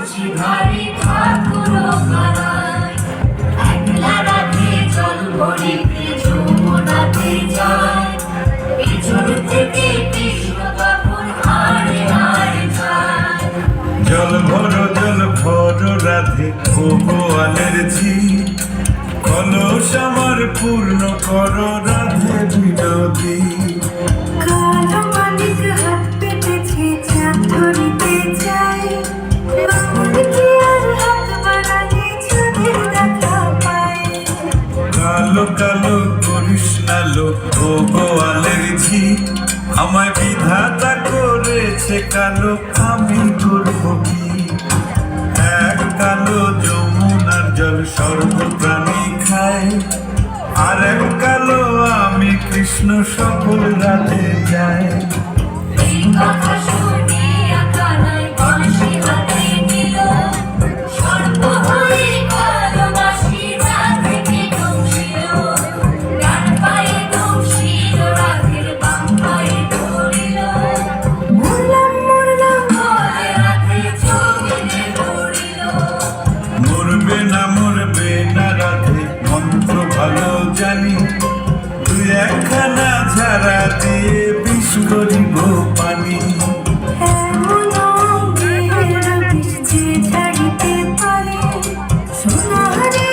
কলসি ভারী ঠাকুর করায় একলা রাধে জল ভরিতে যমুনাতে যায় পিছন থেকে কৃষ্ণ তখন হারে হারে যায়। জল ভর রাধে ও গোয়ালের ঝি কলস আমার পূর্ণ কর রাধে বিরোধী। কালো মালিক হাত পেতেছে চাঁদ ধরিতে যায় বামুন কি আর হাত বাড়ালে চাঁদের দেখা পায়। কালো কালো করিস নালো ও গোয়ালের ঝি আমায় বিধাতা করেছে কালো আমি করব কি। এক কালো যমুনার জল সর্বপ্রাণী খায় আর এক কালো আমি কৃষ্ণ সকল রাধে যায়। এই কথা শুনিয়া কানাই কলসি হাতে নিল সর্প হয়ে কালবাসী রাধেকে দংশিল ডান পায়ে দংশিল রাধের বাম পায়ে ধরিল মরলাম বলে রাধে জমিনে পড়িল। মরবে না রাধে মন্ত্র ভালো জানি তুই একখানা ঝাড়া দিয়ে বিষ করিব পানি। এমন অঙ্গের বিষ যে ঝাড়িতে পারে সোনারে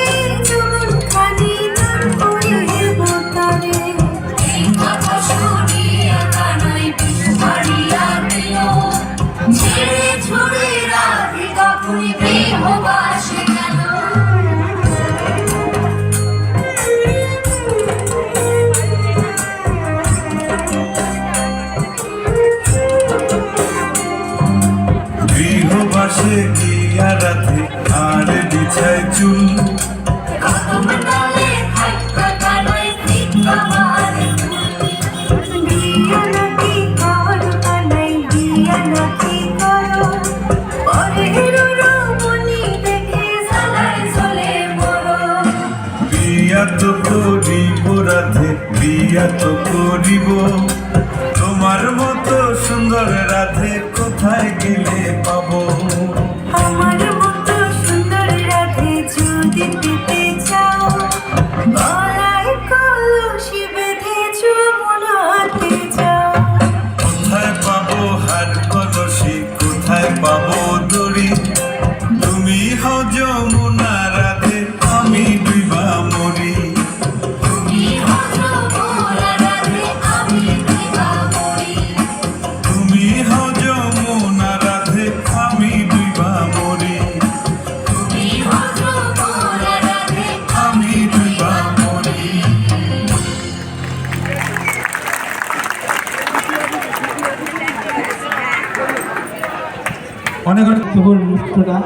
যেমন খানি দান করিব তারে। এই কথা শুনিয়া কানাই বিষ ছাড়িয়া দিল ছেড়ে ছুড়ে রাধে তখনই বিহবাসে গেল। গৃহবাসে গিয়া রাধে আর বিছায় চুল কদম ডালে থাইকা কানাই ফিকা মারে ফুল। দিয়া নাকি কর কানাই দিয়া নাকি করো পরের রমণী দেখে সালাই চলে মরো বিয়া তো করিব রাধে বিয়া তো করিব তোমার মতো সুন্দর রাধে কোথায় গেলে পাবো। আমার মতো সুন্দর রাধে যদি পেতে চাও গলায় কলসি বেঁধে যমুনাতে যাও। কোথায় পাবো হার কলসি কোথায় পাবো দড়ি তুমি হও যমুনা রাধে আমি বিবা মরি। তুমি হজো মোরা রাধে আমি বিবা মরি। তুমি হও যমুনা রাধে আমি বিবা মরি। তুমি হজো মোরা রাধে আমি বিবা মরি। অনেক অনেক নৃত্যটা